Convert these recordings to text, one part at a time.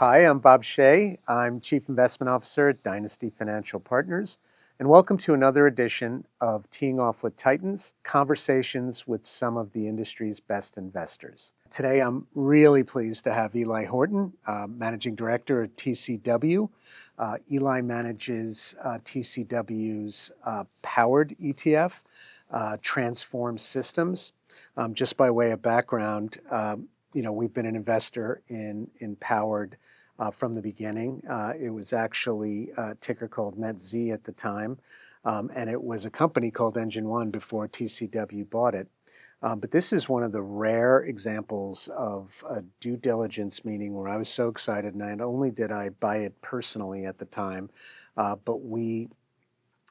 Hi, I'm Bob Shea. I'm Chief Investment Officer at Dynasty Financial Partners, and welcome to another edition of Teeing Off with Titans, conversations with some of the industry's best investors. Today, I'm really pleased to have Eli Horton, Managing Director at TCW. Eli manages TCW's powered ETF, Transform Systems. Just by way of background, we've been an investor in Powered from the beginning. It was actually a ticker called NetZ at the time, and it was a company called Engine One before TCW bought it. But this is one of the rare examples of a due diligence meeting where I was so excited, and not only did I buy it personally at the time, but we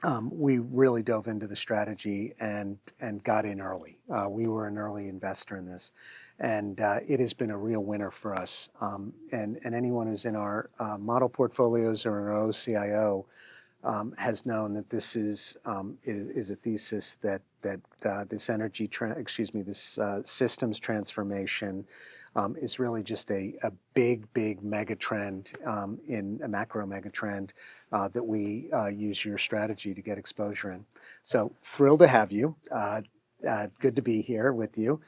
really dove into the strategy and got in early. We were an early investor in this, and it has been a real winner for us. And anyone who's in our model portfolios or in our OCIO has known that this is a thesis that this systems transformation is really just a big mega trend in a macro mega trend that we use your strategy to get exposure in. So thrilled to have you. Good to be here with you.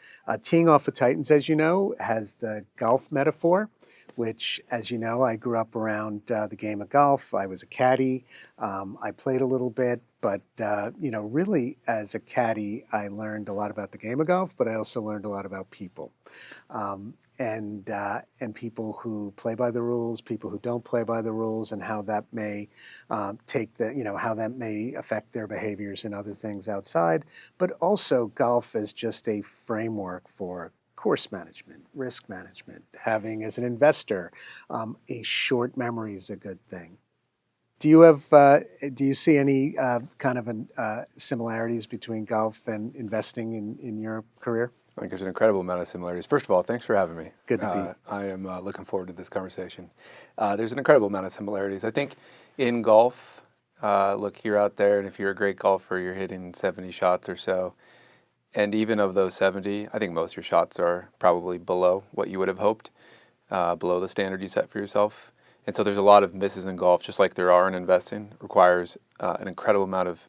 Teeing Off with Titans, as you know, has the golf metaphor, which, as you know, I grew up around the game of golf. I was a caddy. I played a little bit, but really as a caddy, I learned a lot about the game of golf, but I also learned a lot about people. And people who play by the rules, people who don't play by the rules, and how that may how that may affect their behaviors and other things outside, but also golf as just a framework for course management, risk management. Having, as an investor, a short memory is a good thing. Do you see any kind of similarities between golf and investing in your career? I think there's an incredible amount of similarities. First of all, thanks for having me. Good to be. I am looking forward to this conversation. There's an incredible amount of similarities. I think in golf, look, you're out there, and if you're a great golfer, you're hitting 70 shots or so. And even of those 70, I think most of your shots are probably below what you would have hoped, below the standard you set for yourself. And so there's a lot of misses in golf, just like there are in investing. It requires an incredible amount of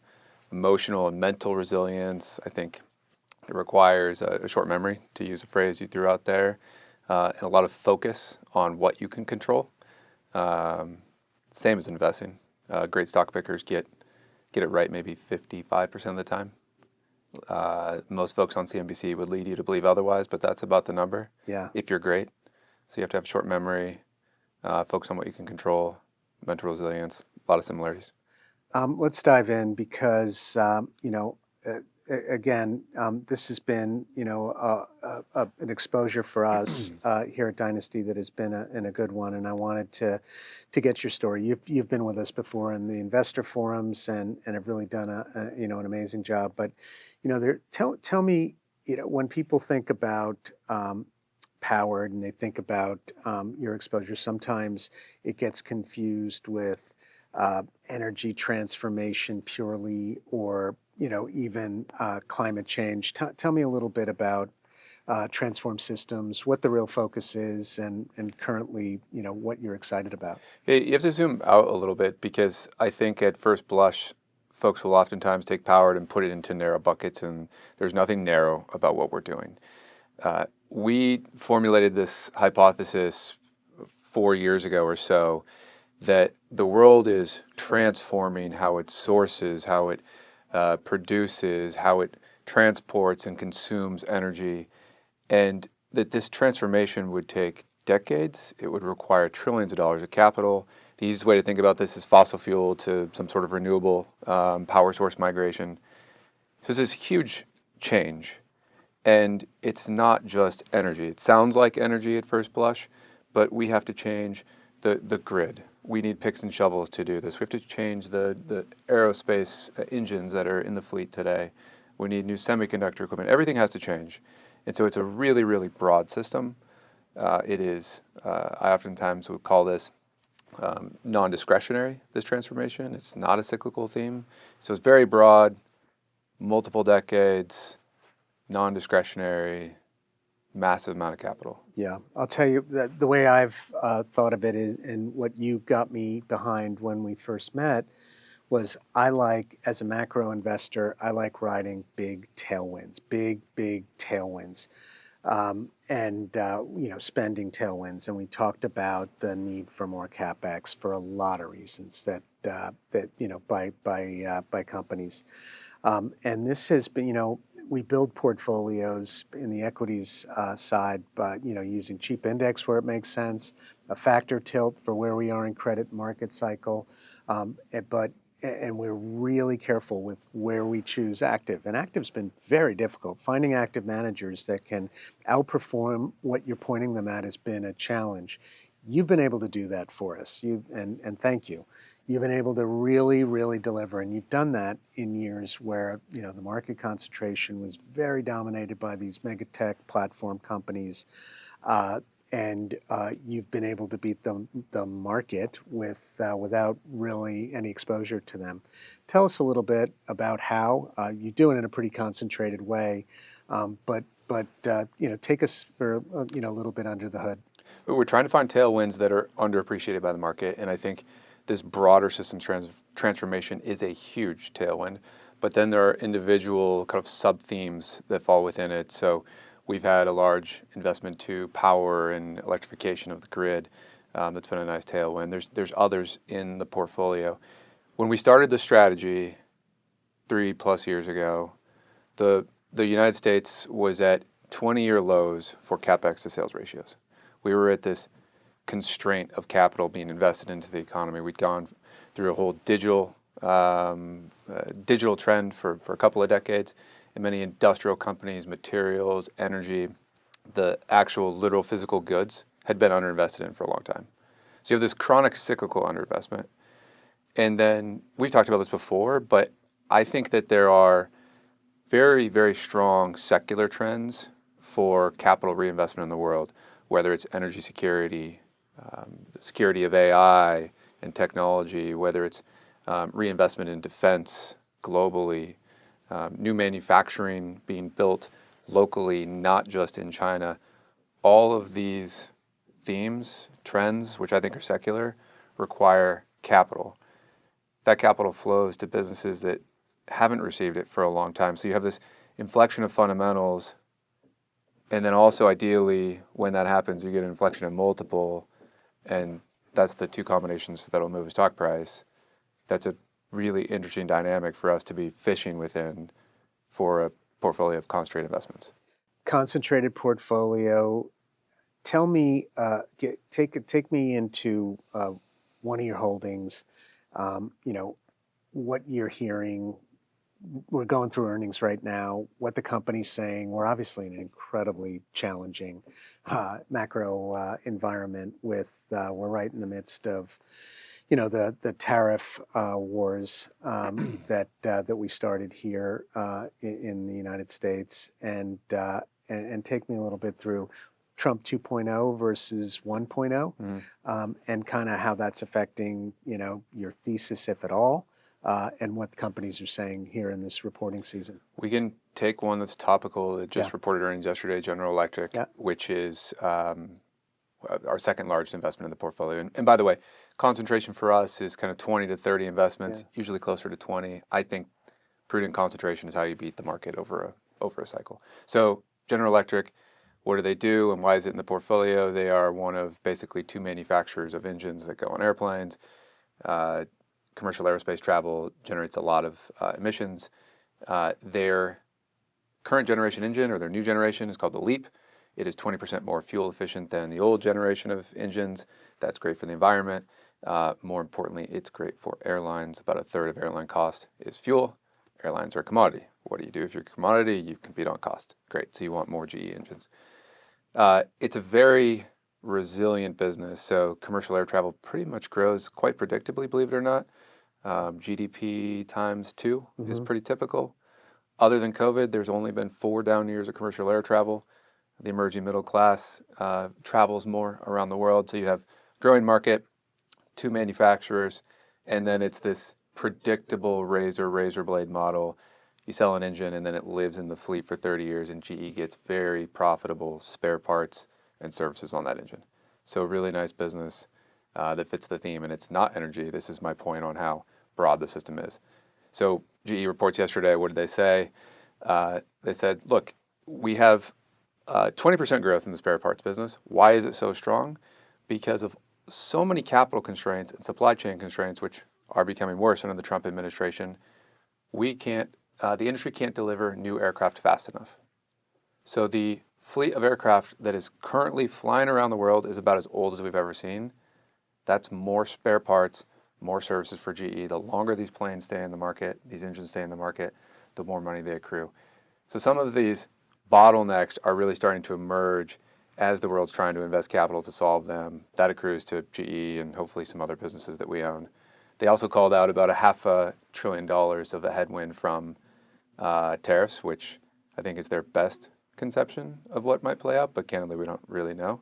emotional and mental resilience. I think it requires a short memory, to use a phrase you threw out there, and a lot of focus on what you can control. Same as investing. Great stock pickers get it right maybe 55% of the time. Most folks on CNBC would lead you to believe otherwise, but that's about the number. Yeah. If you're great. So you have to have short memory, focus on what you can control, mental resilience, a lot of similarities. Let's dive in because, again, this has been, an exposure for us here at Dynasty that has been a good one, and I wanted to get your story. You've been with us before in the investor forums and have really done an amazing job. But tell me, when people think about Powered and they think about your exposure, sometimes it gets confused with energy transformation purely, or even climate change. Tell me a little bit about Transform Systems, what the real focus is, and currently, what you're excited about. You have to zoom out a little bit, because I think at first blush, folks will oftentimes take Powered and put it into narrow buckets, and there's nothing narrow about what we're doing. We formulated this hypothesis 4 years ago or so, that the world is transforming how it sources, how it produces, how it transports and consumes energy, and that this transformation would take decades. It would require trillions of dollars of capital. The easiest way to think about this is fossil fuel to some sort of renewable power source migration. So it's this huge change, and it's not just energy. It sounds like energy at first blush, but we have to change the grid. We need picks and shovels to do this. We have to change the aerospace engines that are in the fleet today. We need new semiconductor equipment. Everything has to change. And so it's a really, really broad system. It is, I oftentimes would call this non-discretionary, this transformation. It's not a cyclical theme. So it's very broad, multiple decades, non-discretionary, massive amount of capital. Yeah, I'll tell you that the way I've thought of it is, and what you got me behind when we first met was I like, as a macro investor, I like riding big tailwinds, big tailwinds, spending tailwinds. And we talked about the need for more capex for a lot of reasons by companies. And this has been, we build portfolios in the equities side, but using cheap index where it makes sense, a factor tilt for where we are in credit market cycle, and we're really careful with where we choose active. And active's been very difficult. Finding active managers that can outperform what you're pointing them at has been a challenge. You've been able to do that for us, and thank you. You've been able to really deliver, and you've done that in years where the market concentration was very dominated by these mega tech platform companies, and you've been able to beat the market without really any exposure to them. Tell us a little bit about how you do it in a pretty concentrated way, but take us for a little bit under the hood. We're trying to find tailwinds that are underappreciated by the market, and I think this broader systems transformation is a huge tailwind. But then there are individual kind of sub-themes that fall within it. So we've had a large investment to power and electrification of the grid. That's been a nice tailwind. There's others in the portfolio. When we started the strategy 3+ years ago, the United States was at 20-year lows for capex to sales ratios. We were at this constraint of capital being invested into the economy. We'd gone through a whole digital trend for a couple of decades, and many industrial companies, materials, energy, the actual literal physical goods had been underinvested in for a long time. So you have this chronic cyclical underinvestment. And then we've talked about this before, but I think that there are very strong secular trends for capital reinvestment in the world, whether it's energy security, the security of AI and technology, whether it's reinvestment in defense globally, new manufacturing being built locally, not just in China. All of these themes, trends, which I think are secular, require capital. That capital flows to businesses that haven't received it for a long time. So you have this inflection of fundamentals, and then also ideally, when that happens, you get an inflection of multiple, and that's the two combinations that'll move a stock price. That's a really interesting dynamic for us to be fishing within for a portfolio of concentrated investments. Concentrated portfolio. Tell me, take me into one of your holdings. What you're hearing. We're going through earnings right now. What the company's saying. We're obviously in an incredibly challenging macro environment. We're right in the midst of the tariff wars that we started here in the United States, and take me a little bit through Trump 2.0 versus 1.0, and kind of how that's affecting your thesis, if at all, and what companies are saying here in this reporting season. We can take one that's topical that just reported earnings yesterday, General Electric, which is our second largest investment in the portfolio. And by the way, concentration for us is kind of 20 to 30 investments, usually closer to 20. I think prudent concentration is how you beat the market over a cycle. So General Electric, what do they do and why is it in the portfolio? They are one of basically two manufacturers of engines that go on airplanes. Commercial aerospace travel generates a lot of emissions. Their current generation engine, or their new generation, is called the LEAP. It is 20% more fuel efficient than the old generation of engines. That's great for the environment. More importantly, it's great for airlines. About a third of airline cost is fuel. Airlines are a commodity. What do you do if you're a commodity? You compete on cost. Great. So you want more GE engines. It's a very resilient business. So commercial air travel pretty much grows quite predictably, believe it or not. GDP times 2 is pretty typical. Other than COVID, there's only been 4 down years of commercial air travel. The emerging middle class travels more around the world. So you have growing market, 2 manufacturers, and then it's this predictable razor blade model. You sell an engine and then it lives in the fleet for 30 years, and GE gets very profitable spare parts and services on that engine. So a really nice business that fits the theme, and it's not energy. This is my point on how broad the system is. So GE reports yesterday, what did they say? They said, look, we have 20% growth in the spare parts business. Why is it so strong? Because of so many capital constraints and supply chain constraints, which are becoming worse under the Trump administration. The industry can't deliver new aircraft fast enough. So the fleet of aircraft that is currently flying around the world is about as old as we've ever seen. That's more spare parts, more services for GE. The longer these planes stay in the market, these engines stay in the market, the more money they accrue. So some of these bottlenecks are really starting to emerge as the world's trying to invest capital to solve them. That accrues to GE and hopefully some other businesses that we own. They also called out about $500 billion of a headwind from tariffs, which I think is their best conception of what might play out, but candidly, we don't really know.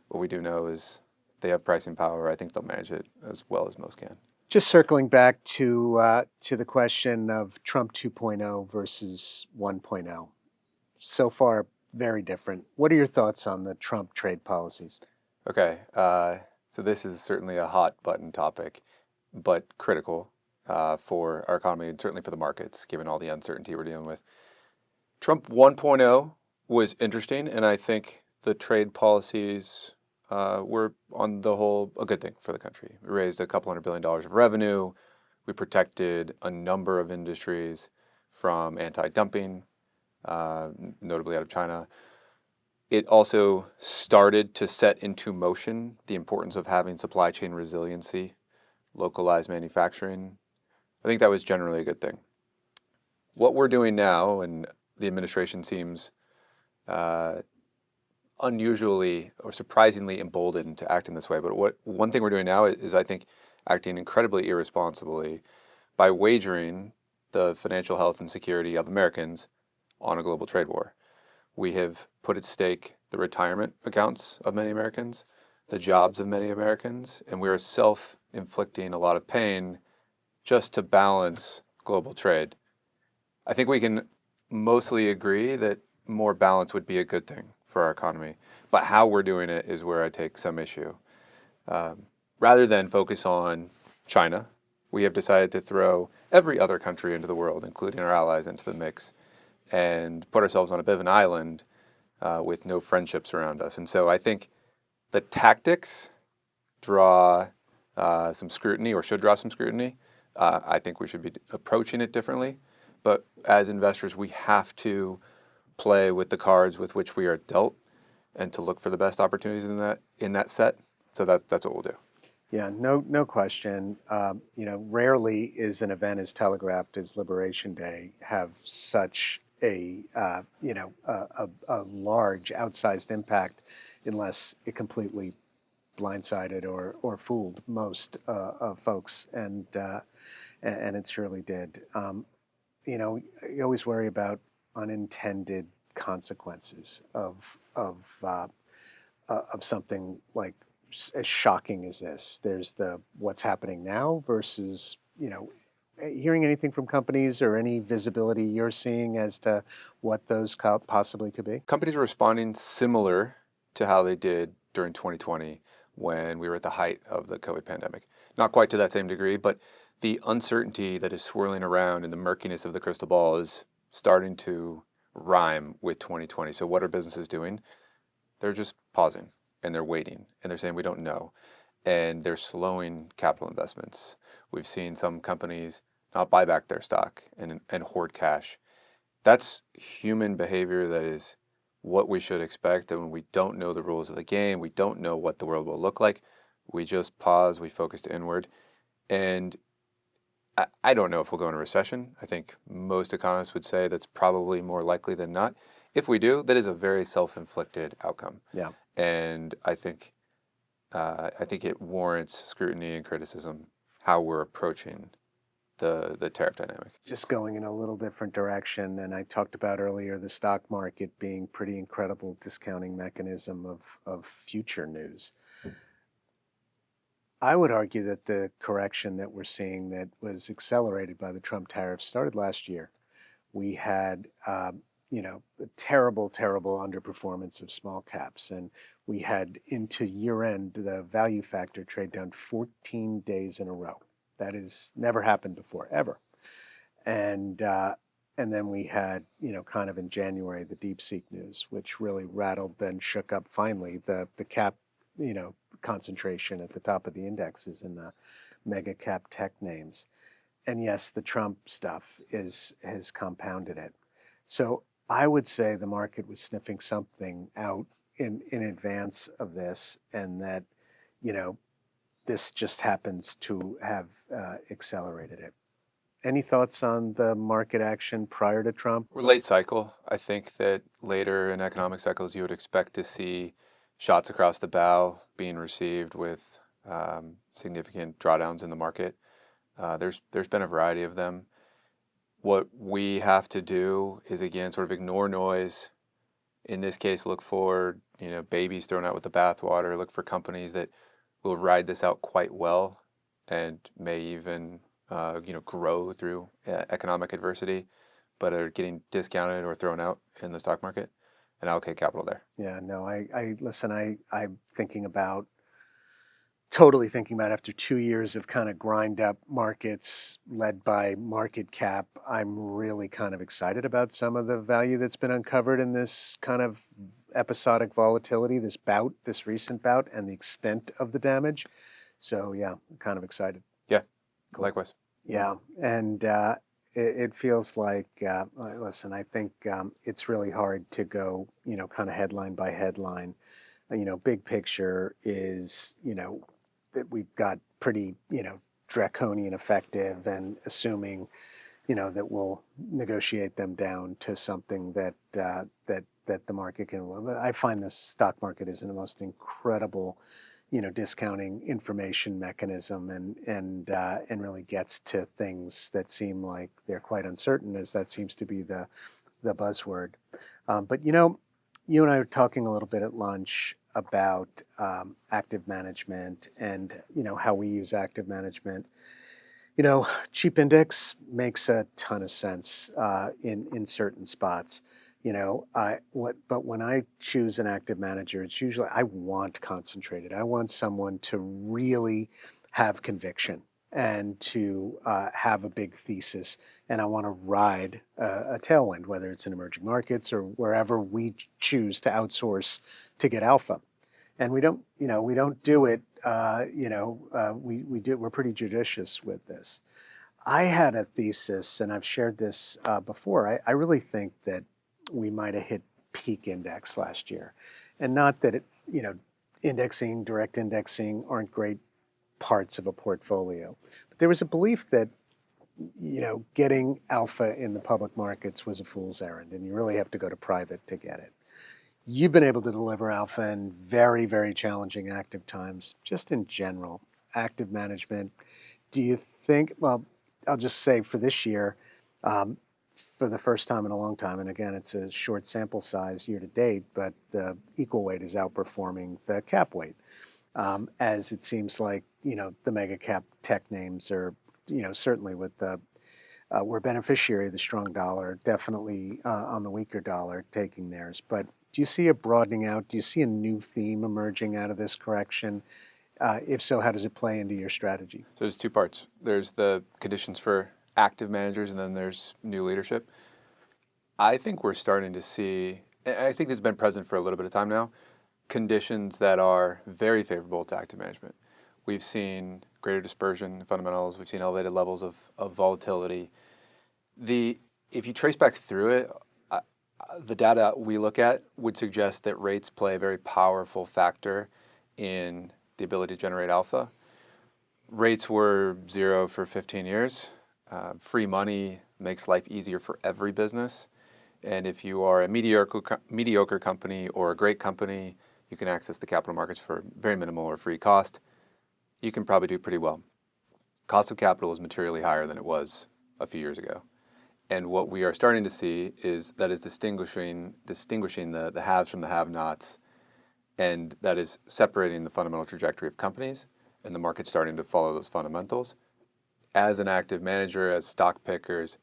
What we do know is they have pricing power. I think they'll manage it as well as most can. Just circling back to the question of Trump 2.0 versus 1.0. So far, very different. What are your thoughts on the Trump trade policies? Okay, so this is certainly a hot button topic, but critical for our economy and certainly for the markets, given all the uncertainty we're dealing with. Trump 1.0 was interesting, and I think the trade policies were, on the whole, a good thing for the country. We raised a couple $100 billion of revenue. We protected a number of industries from anti-dumping, notably out of China. It also started to set into motion the importance of having supply chain resiliency, localized manufacturing. I think that was generally a good thing. What we're doing now, and the administration seems unusually or surprisingly emboldened to act in this way, but one thing we're doing now is I think acting incredibly irresponsibly by wagering the financial health and security of Americans on a global trade war. We have put at stake the retirement accounts of many Americans, the jobs of many Americans, and we are self-inflicting a lot of pain just to balance global trade. I think we can mostly agree that more balance would be a good thing for our economy, but how we're doing it is where I take some issue. Rather than focus on China, we have decided to throw every other country into the world, including our allies, into the mix and put ourselves on a bit of an island with no friendships around us. And so I think the tactics draw some scrutiny, or should draw some scrutiny. I think we should be approaching it differently. But as investors, we have to play with the cards with which we are dealt and to look for the best opportunities in that set. So that's what we'll do. Yeah, no question. Rarely is an event as telegraphed as Liberation Day have such a large outsized impact unless it completely blindsided or fooled most folks, and it surely did. You always worry about unintended consequences of something like as shocking as this. There's the what's happening now versus hearing anything from companies or any visibility you're seeing as to what those possibly could be? Companies are responding similar to how they did during 2020 when we were at the height of the COVID pandemic. Not quite to that same degree, but the uncertainty that is swirling around and the murkiness of the crystal ball is starting to rhyme with 2020. So what are businesses doing? They're just pausing and they're waiting and they're saying we don't know. And they're slowing capital investments. We've seen some companies not buy back their stock and hoard cash. That's human behavior. That is what we should expect. That when we don't know the rules of the game, we don't know what the world will look like, we just pause, we focus inward. And I don't know if we'll go into recession. I think most economists would say that's probably more likely than not. If we do, that is a very self-inflicted outcome. Yeah. And I think it warrants scrutiny and criticism how we're approaching the tariff dynamic. Just going in a little different direction, and I talked about earlier the stock market being pretty incredible discounting mechanism of future news. I would argue that the correction that we're seeing that was accelerated by the Trump tariffs started last year We had, terrible, terrible underperformance of small caps. And we had into year end, the value factor trade down 14 days in a row. That has never happened before, ever. And, uh, and then we had, kind of in January, the DeepSeek news, which really rattled, then shook up finally the cap, concentration at the top of the indexes in the mega cap tech names. And yes, the Trump stuff has compounded it. So I would say the market was sniffing something out in advance of this, and that, you know, this just happens to have accelerated it. Any thoughts on the market action prior to Trump? We're late cycle. I think that later in economic cycles, you would expect to see shots across the bow being received with significant drawdowns in the market. There's been a variety of them. What we have to do is again sort of ignore noise. In this case, look for babies thrown out with the bathwater. Look for companies that will ride this out quite well and may even grow through economic adversity, but are getting discounted or thrown out in the stock market, and allocate capital there. Yeah, no, I listen, I'm totally thinking about after 2 years of kind of grind up markets led by market cap, I'm really kind of excited about some of the value that's been uncovered in this kind of episodic volatility, this recent bout, and the extent of the damage. So yeah, I'm kind of excited. Yeah, Cool. likewise. Yeah, and it feels like, listen, I think it's really hard to go, kind of headline by headline. Big picture is, that we've got pretty, draconian effective, and assuming, that we'll negotiate them down to something that the market can live. I find the stock market is the most incredible, discounting information mechanism, and really gets to things that seem like they're quite uncertain, as that seems to be the buzzword. But you and I were talking a little bit at lunch about active management, and how we use active management. Cheap index makes a ton of sense in certain spots. But when I choose an active manager, it's usually I want concentrated. I want someone to really have conviction and to have a big thesis, and I want to ride a tailwind, whether it's in emerging markets or wherever we choose to outsource to get alpha. And we don't do it. We're pretty judicious with this. I had a thesis, and I've shared this before. I really think that we might have hit peak index last year, and not that indexing, direct indexing aren't great parts of a portfolio, but there was a belief that getting alpha in the public markets was a fool's errand, and you really have to go to private to get it. You've been able to deliver alpha in very, very challenging active times, just in general, active management. Do you think, well, I'll just say for this year, um, for the first time in a long time, and again, it's a short sample size year to date, but the equal weight is outperforming the cap weight, as it seems like, the mega cap tech names are, certainly with we're a beneficiary of the strong dollar, definitely on the weaker dollar taking theirs. But do you see a broadening out? Do you see a new theme emerging out of this correction? If so, how does it play into your strategy? So there's two parts. There's the conditions for active managers, and then there's new leadership. I think we're starting to see, and I think this has been present for a little bit of time now, conditions that are very favorable to active management. We've seen greater dispersion in fundamentals. We've seen elevated levels of volatility. If you trace back through it, the data we look at would suggest that rates play a very powerful factor in the ability to generate alpha. Rates were zero for 15 years. Free money makes life easier for every business. And if you are a mediocre company or a great company, you can access the capital markets for very minimal or free cost. You can probably do pretty well. Cost of capital is materially higher than it was a few years ago. And what we are starting to see is that is distinguishing the haves from the have-nots, and that is separating the fundamental trajectory of companies, and the market starting to follow those fundamentals. As an active manager, as stock pickers,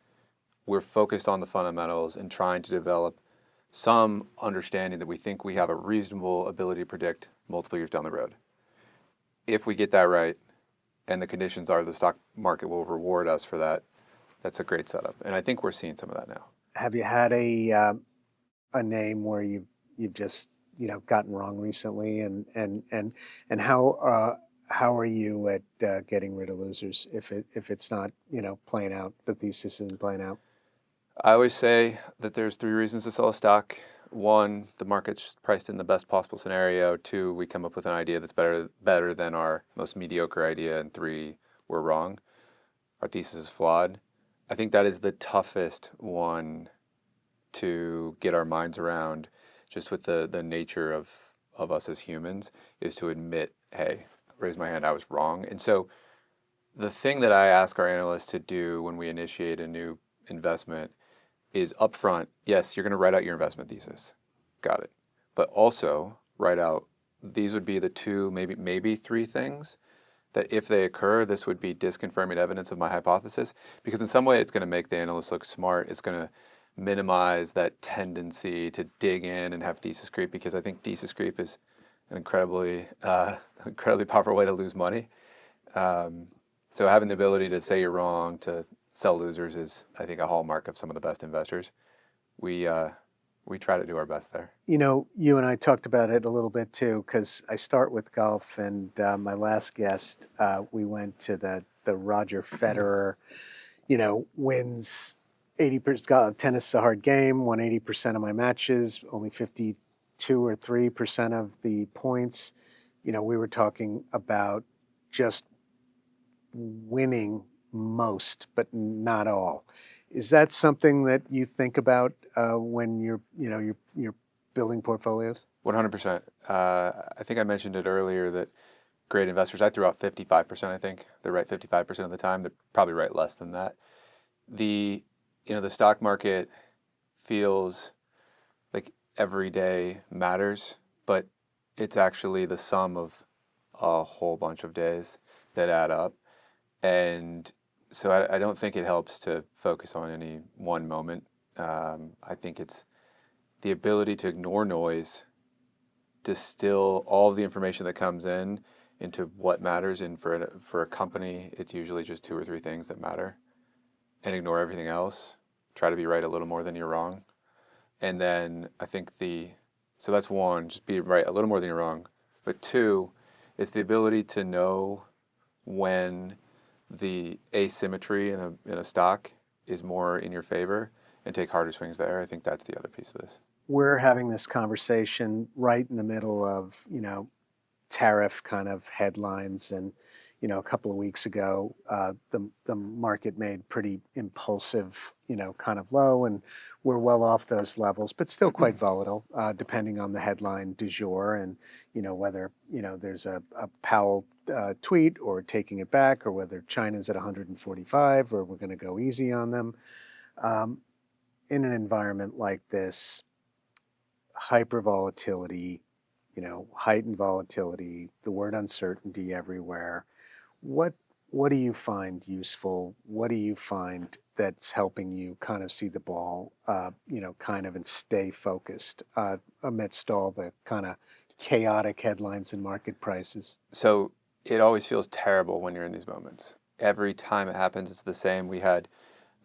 we're focused on the fundamentals and trying to develop some understanding that we think we have a reasonable ability to predict multiple years down the road. If we get that right, and the conditions are the stock market will reward us for that, that's a great setup. And I think we're seeing some of that now. Have you had a name where you've just gotten wrong recently, and how are you at getting rid of losers if it's not playing out, the thesis isn't playing out? I always say that there's three reasons to sell a stock. One, the market's priced in the best possible scenario. Two, we come up with an idea that's better than our most mediocre idea. And three, we're wrong. Our thesis is flawed. I think that is the toughest one to get our minds around, just with the nature of us as humans, is to admit, hey, raise my hand, I was wrong. And so the thing that I ask our analysts to do when we initiate a new investment is upfront, yes, you're going to write out your investment thesis. Got it. But also write out, these would be the two, maybe three things that if they occur, this would be disconfirming evidence of my hypothesis. Because in some way, it's going to make the analyst look smart. It's going to minimize that tendency to dig in and have thesis creep, because I think thesis creep is an incredibly powerful way to lose money. So having the ability to say you're wrong, to sell losers, is, I think, a hallmark of some of the best investors. We try to do our best there. You and I talked about it a little bit too, because I start with golf, and my last guest, we went to the Roger Federer, wins 80%. Tennis is a hard game. Won 80% of my matches, only 52 or 3% of the points. We were talking about just winning most, but not all. Is that something that you think about when you're building portfolios? 100%. I think I mentioned it earlier that great investors, I threw out 55%, I think. They're right 55% of the time. They're probably right less than that. The stock market feels like every day matters, but it's actually the sum of a whole bunch of days that add up. And so I don't think it helps to focus on any one moment. I think it's the ability to ignore noise, distill all of the information that comes in into what matters. And for a company, it's usually just two or three things that matter, and ignore everything else. Try to be right a little more than you're wrong. And then I think so that's one, just be right a little more than you're wrong. But two, it's the ability to know when the asymmetry in a stock is more in your favor and take harder swings there. I think that's the other piece of this. We're having this conversation right in the middle of, tariff kind of headlines. And, a couple of weeks ago, the market made pretty impulsive, kind of low, and we're well off those levels, but still quite volatile, depending on the headline du jour, and, whether, there's a Powell tweet or taking it back, or whether China's at 145 or we're going to go easy on them. In an environment like this, hyper volatility, heightened volatility, the word uncertainty everywhere, what do you find useful? What do you find that's helping you kind of see the ball, kind of, and stay focused amidst all the kind of chaotic headlines and market prices? So it always feels terrible when you're in these moments. Every time it happens, it's the same. We had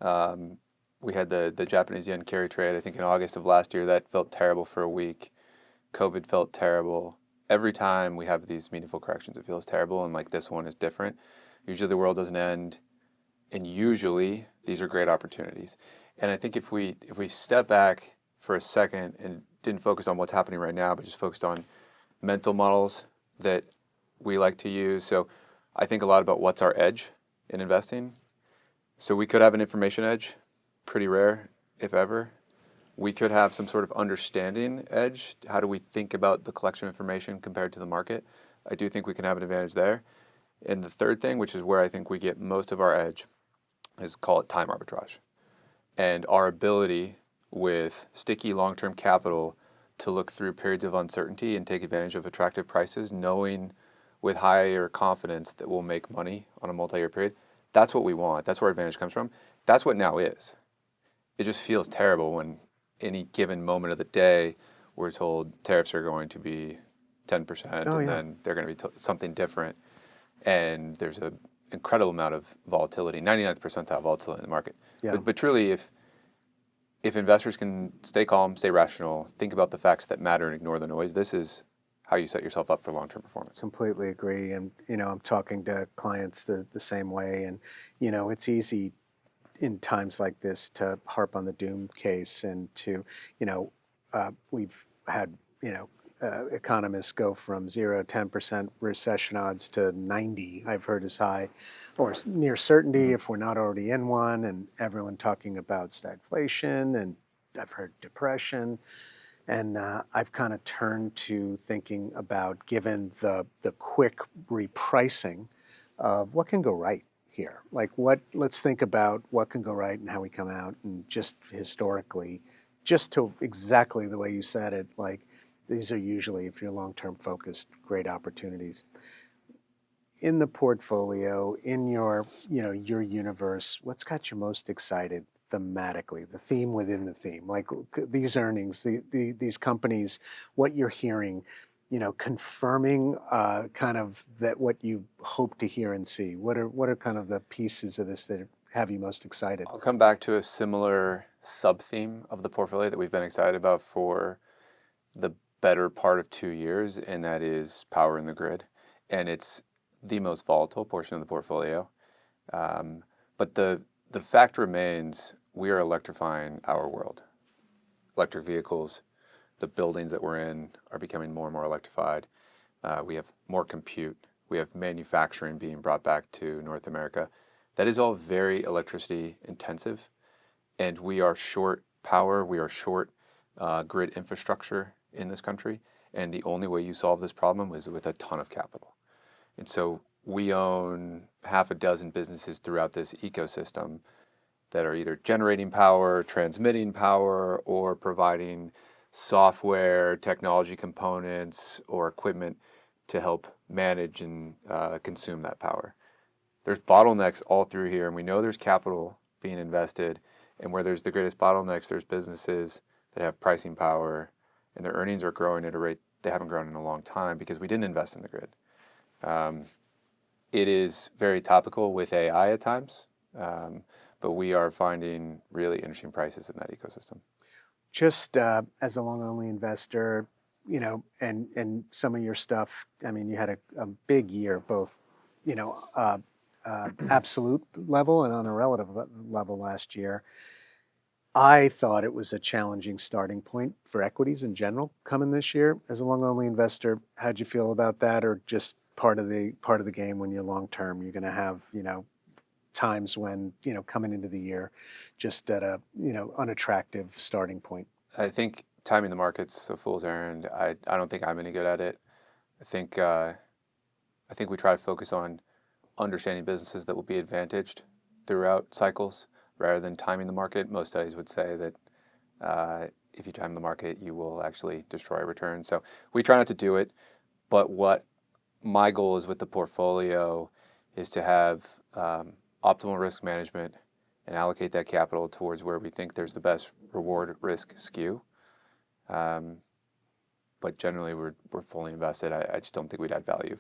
the Japanese yen carry trade, I think, in August of last year. That felt terrible for a week. COVID felt terrible. Every time we have these meaningful corrections, it feels terrible, and like this one is different. Usually the world doesn't end, and usually these are great opportunities. And I think if we step back for a second and didn't focus on what's happening right now, but just focused on mental models that we like to use. So I think a lot about what's our edge in investing. So we could have an information edge, pretty rare, if ever. We could have some sort of understanding edge. How do we think about the collection of information compared to the market? I do think we can have an advantage there. And the third thing, which is where I think we get most of our edge, is call it time arbitrage. And our ability with sticky long-term capital to look through periods of uncertainty and take advantage of attractive prices, knowing with higher confidence that we'll make money on a multi-year period. That's what we want. That's where advantage comes from. That's what now is. it just feels terrible when any given moment of the day we're told tariffs are going to be 10% Oh and yeah, then they're going to be something different. And there's an incredible amount of volatility, 99th percentile volatility in the market. yeah. But truly, if investors can stay calm, stay rational, think about the facts that matter and ignore the noise, this is how you set yourself up for long-term performance. Completely agree. And, I'm talking to clients the same way. And, it's easy in times like this to harp on the doom case and to, we've had, economists go from 0 to 10% recession odds to 90, I've heard as high, or near certainty if we're not already in one, and everyone talking about stagflation, and I've heard depression. And I've kind of turned to thinking about, given the quick repricing of what can go right here. Like let's think about what can go right and how we come out. And just historically, just to exactly the way you said it, like these are usually, if you're long-term focused, great opportunities. In the portfolio, in your universe, what's got you most excited thematically, the theme within the theme? Like these earnings, these companies, what you're hearing, confirming kind of that what you hope to hear and see. What are kind of the pieces of this that have you most excited? I'll come back to a similar sub-theme of the portfolio that we've been excited about for the better part of 2 years, and that is power in the grid. And it's the most volatile portion of the portfolio. But the fact remains, we are electrifying our world. Electric vehicles, the buildings that we're in are becoming more and more electrified. We have more compute. We have manufacturing being brought back to North America. That is all very electricity intensive, and we are short power. We are short grid infrastructure in this country, and the only way you solve this problem is with a ton of capital. And so we own half a dozen businesses throughout this ecosystem that are either generating power, transmitting power, or providing software, technology components, or equipment to help manage and consume that power. There's bottlenecks all through here, and we know there's capital being invested. And where there's the greatest bottlenecks, there's businesses that have pricing power, and their earnings are growing at a rate they haven't grown in a long time because we didn't invest in the grid. It is very topical with AI at times, but we are finding really interesting prices in that ecosystem. Just as a long-only investor, and some of your stuff, I mean, you had a big year, both, absolute level and on a relative level last year. I thought it was a challenging starting point for equities in general coming this year. As a long-only investor, how'd you feel about that, or just part of the game when you're long-term? You're going to have, times when, coming into the year, just at a, unattractive starting point. I think timing the market's a fool's errand. I don't think I'm any good at it. I think we try to focus on understanding businesses that will be advantaged throughout cycles rather than timing the market. Most studies would say that if you time the market, you will actually destroy a return. So we try not to do it. But what my goal is with the portfolio is to have optimal risk management and allocate that capital towards where we think there's the best reward risk skew. But generally, we're fully invested. I just don't think we'd add value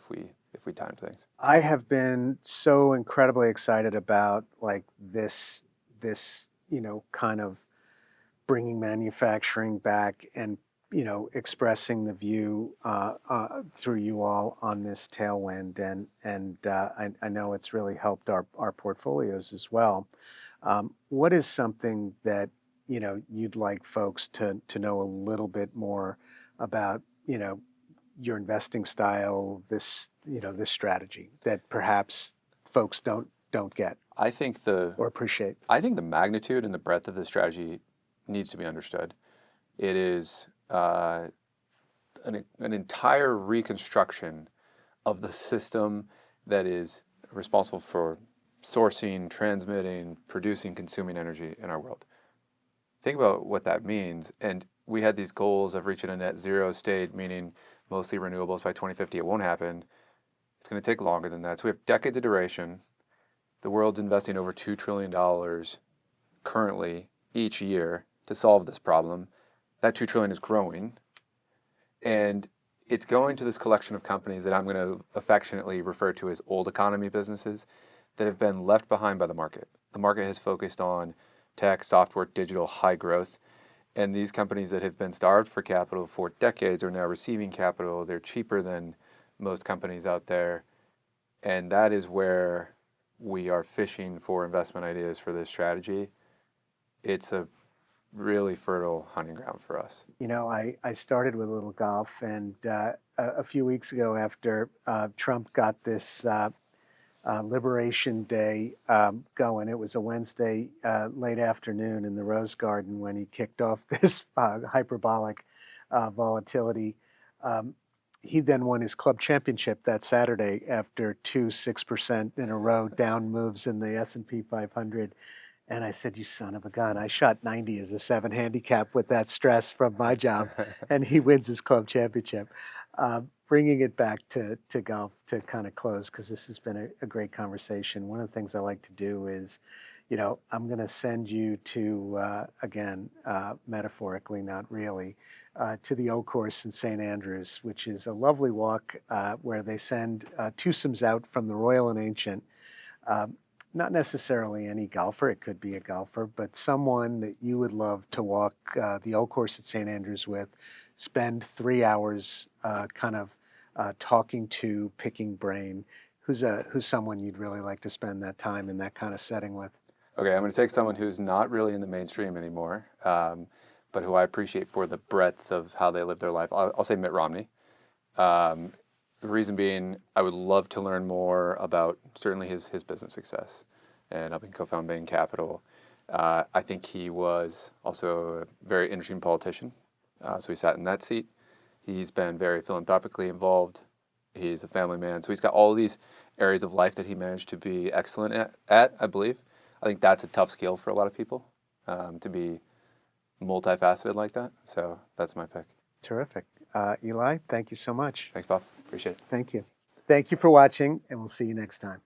if we timed things. I have been so incredibly excited about like this kind of bringing manufacturing back and expressing the view through you all on this tailwind, and I know it's really helped our portfolios as well. What is something that you'd like folks to know a little bit more about your investing style, this this strategy that perhaps folks don't get I think or appreciate? I think the magnitude and the breadth of the strategy needs to be understood. It is an entire reconstruction of the system that is responsible for sourcing, transmitting, producing, consuming energy in our world. Think about what that means. And we had these goals of reaching a net zero state, meaning mostly renewables by 2050. It won't happen. It's going to take longer than that. So we have decades of duration. The world's investing over $2 trillion currently each year to solve this problem. That $2 trillion is growing, and it's going to this collection of companies that I'm going to affectionately refer to as old economy businesses that have been left behind by the market. The market has focused on tech, software, digital, high growth, and these companies that have been starved for capital for decades are now receiving capital. They're cheaper than most companies out there, and that is where we are fishing for investment ideas for this strategy. It's a really fertile hunting ground for us. You know, I started with a little golf, and a few weeks ago, after Trump got this Liberation Day going, it was a Wednesday late afternoon in the Rose Garden when he kicked off this hyperbolic volatility. He then won his club championship that Saturday after two 6% in a row down moves in the S&P 500. And I said, you son of a gun. I shot 90 as a 7 handicap with that stress from my job, and he wins his club championship. Bringing it back to golf to kind of close, because this has been a great conversation. One of the things I like to do is, you know, I'm going to send you to, again, metaphorically, not really, to the Oak Course in St. Andrews, which is a lovely walk where they send twosomes out from the Royal and Ancient. Not necessarily any golfer, it could be a golfer, but someone that you would love to walk the Old Course at St. Andrews with, spend 3 hours talking to, picking brain. Who's someone you'd really like to spend that time in that kind of setting with? Okay, I'm going to take someone who's not really in the mainstream anymore, but who I appreciate for the breadth of how they live their life. I'll say Mitt Romney. The reason being, I would love to learn more about certainly his business success and helping co-found Bain Capital. I think he was also a very interesting politician, so he sat in that seat. He's been very philanthropically involved. He's a family man, so he's got all these areas of life that he managed to be excellent at, I believe. I think that's a tough skill for a lot of people, to be multifaceted like that, so that's my pick. Terrific. Eli, thank you so much. Thanks, Bob. Appreciate it. Thank you. Thank you for watching, and we'll see you next time.